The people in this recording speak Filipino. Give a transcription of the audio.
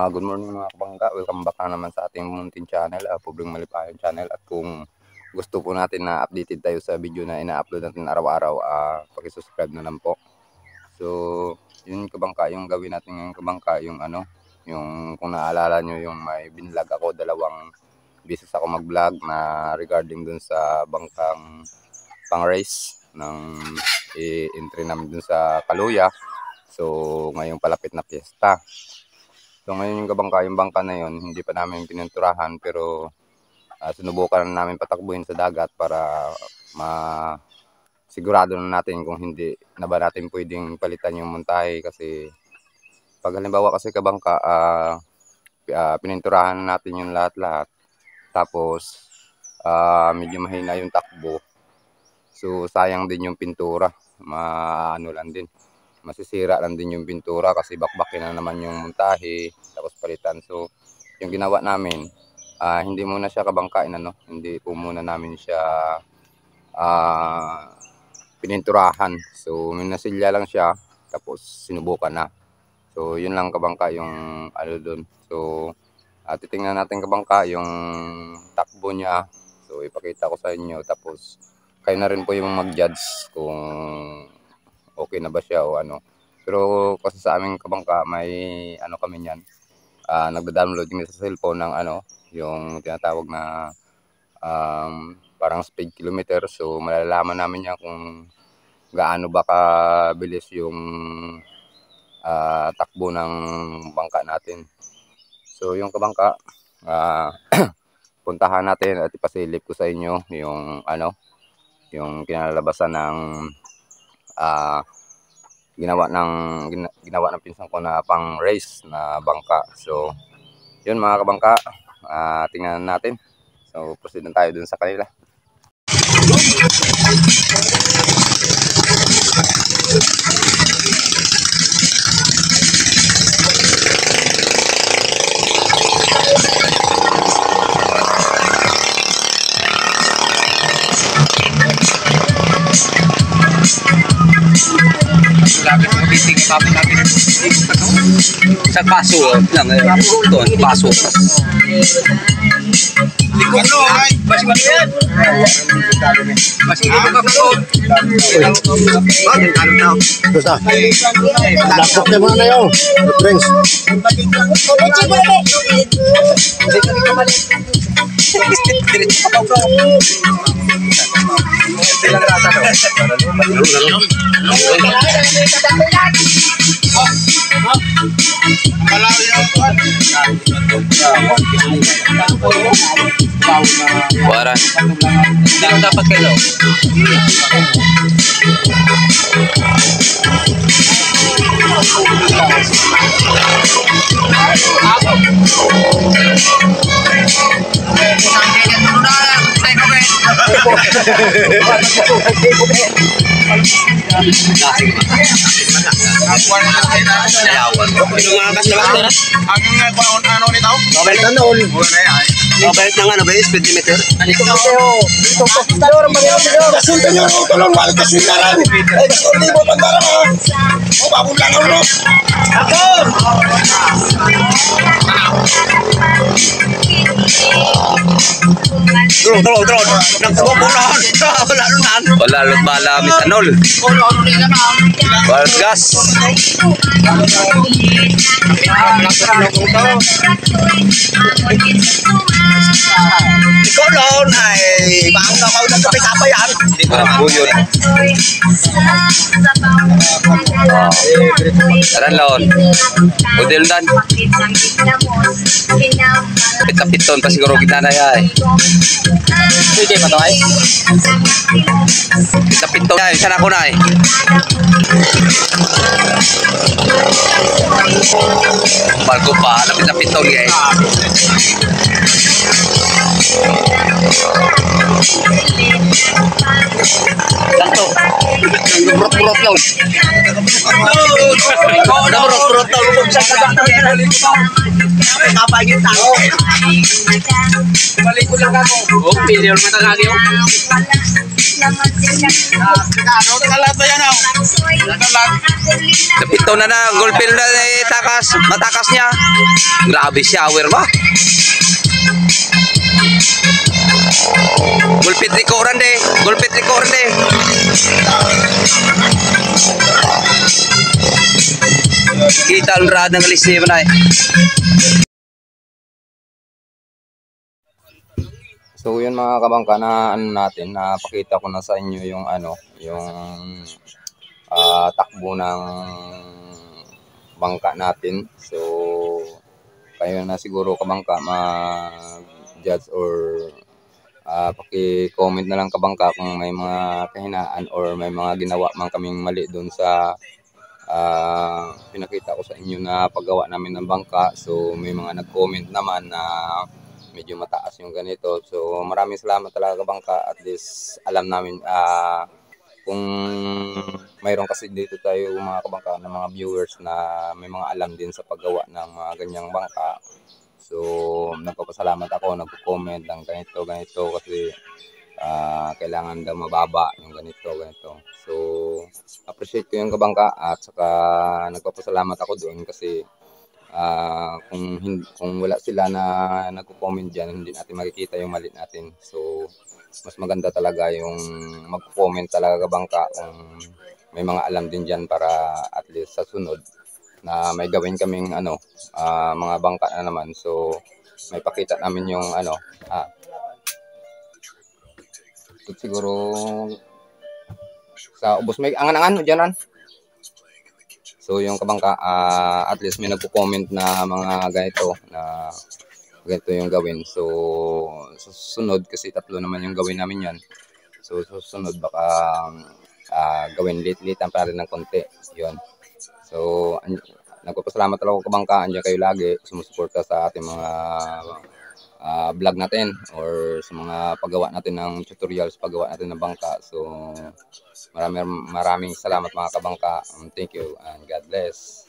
Good morning mga kabangka, welcome back na naman sa ating munting channel, Pobreng Malipayan channel. At kung gusto po natin na updated tayo sa video na ina-upload natin araw-araw, paki-subscribe na lang po. So yun kabangka, yung gawin natin ngayon kabangka, yung yung kung naalala nyo, yung may binlog ako, 2 beses ako mag-vlog na regarding dun sa bangkang pang race ng entry namin dun sa Kaluya. So ngayong palapit na piyesta. So ngayon yung kabangka, yung bangka na yun, hindi pa namin pininturahan, pero sinubukan na namin patakbuhin sa dagat para sigurado na natin kung hindi na ba natin pwedeng palitan yung montahe. Kasi pag halimbawa kasi kabangka, pininturahan natin yung lahat-lahat, tapos medyo mahina yung takbo, so sayang din yung pintura, masisira lang din yung pintura kasi bakbakin na naman yung montahe tapos palitan. So yung ginawa namin, hindi muna siya kabangkain, hindi po muna namin siya pininturahan. So minasilya lang siya tapos sinubukan na. So yun lang kabangka yung doon. So titingnan natin kabangka yung takbo niya. So ipakita ko sa inyo, tapos kayo na rin po yung mag-judge kung okay na ba siya o ano. Pero kasi sa aming kabangka, may kami niyan, nagda-download kami sa cellphone ng yung tinatawag na parang speed kilometer. So malalaman namin yan kung gaano ba kabilis yung takbo ng bangka natin. So yung kabangka, puntahan natin at ipasilip ko sa inyo yung yung kinalabasan ng ginawa ng pinsan ko na pang race na bangka. So yun mga kabangka, tingnan natin. So proceed na tayo dun sa kanila. Sa paso lang ito, paso. Likod no, ay masih yan. Masih dito ka ko. Bakit tanong daw? Basta. Laptop na muna yun. Friends. Diretso pa bro. Bilang rasa daw. Waran. Dito dapat kayo. Sayawan. Lumakas na ba? Ang ano nito? Mobile na noon. Mobile ng ba? Speed limiter? Dito kasunta nyo ang tulong mahal kasuntaran. Ay, kasunta mo pagkara mo. O, babulang mo. Ako! Drone. Nagpapulahan. Wala lot malami sa nol. Wild gas. Ikaw lang ay baong na kaunang kape kapa yan. Buyod. Taran laon. Udel dan. Pitapiton pa siguro kita na yan. Pwede pa to ay? Pitapiton yan. Sana ko na eh. Balko pa. Pitapiton yan eh. Santo. Burot-burot yun. Burot-burot yun. Sa kadang yan. Kapagin tao. Balik ko lang ako. Oh, pili yung matangagi oh. Nakalat ba yan oh? Nakalat. Napito na gulpil na takas, matakas niya. Grabe shower ba? Gulpit likuran deh, gulpit likuran deh. Kita ang rad ng lisi mo na eh. So yun mga kabangka na ano natin, napakita ko na sa inyo yung yung takbo ng bangka natin. So kayo na siguro kabangka mag-judge or paki-comment na lang kabangka kung may mga kahinaan or may mga ginawa man kaming mali doon sa pinakita ko sa inyo na paggawa namin ng bangka. So may mga nag-comment naman na medyo mataas yung ganito. So maraming salamat talaga kabangka, at least alam namin kung mayroon kasi dito tayo mga kabangka ng mga viewers na may mga alam din sa paggawa ng mga ganyang bangka. So nagpapasalamat ako, nagko-comment ng ganito kasi kailangan daw mababa yung ganito. So appreciate ko yung kabangka, at saka nagpapasalamat ako doon kasi kung wala sila na nagko-comment diyan, hindi natin makikita yung mali natin. So mas maganda talaga yung mag-comment talaga kabangka kung may mga alam din diyan, para at least sa sunod na may gawin kaming mga bangka na naman. So may pakita namin yung siguro sa ubos may angan-angan diyan. So yung kabangka, at least may nagko-comment na mga ganito na ganito yung gawin. So susunod, kasi 3 naman yung gawin namin yan. So susunod baka gawin litan pa rin ng konti. Yun. So nagpapasalamat talaga ako kabangka, andiyan kayo lagi sumusuporta sa ating mga vlog natin or sa mga paggawa natin ng tutorials, paggawa natin ng bangka. So maraming salamat mga kabangka. Thank you and God bless.